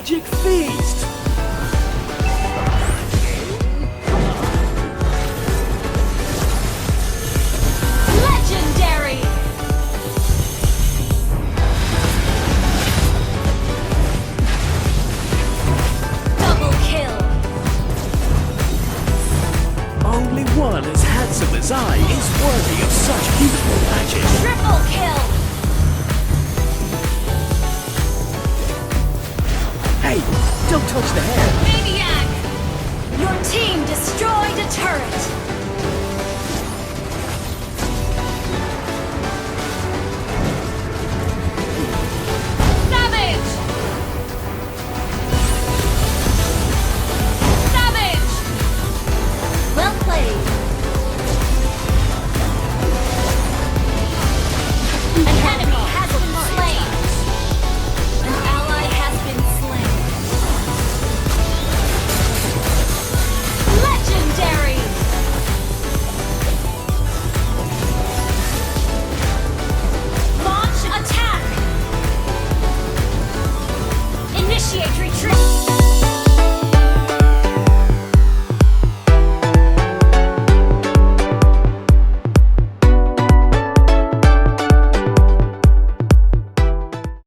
magic feast! Legendary! Double kill! Only one as handsome as I is worthy of such beautiful magic. Triple kill! Hey, don't touch the hair. Maniac! Your team destroyed a turret!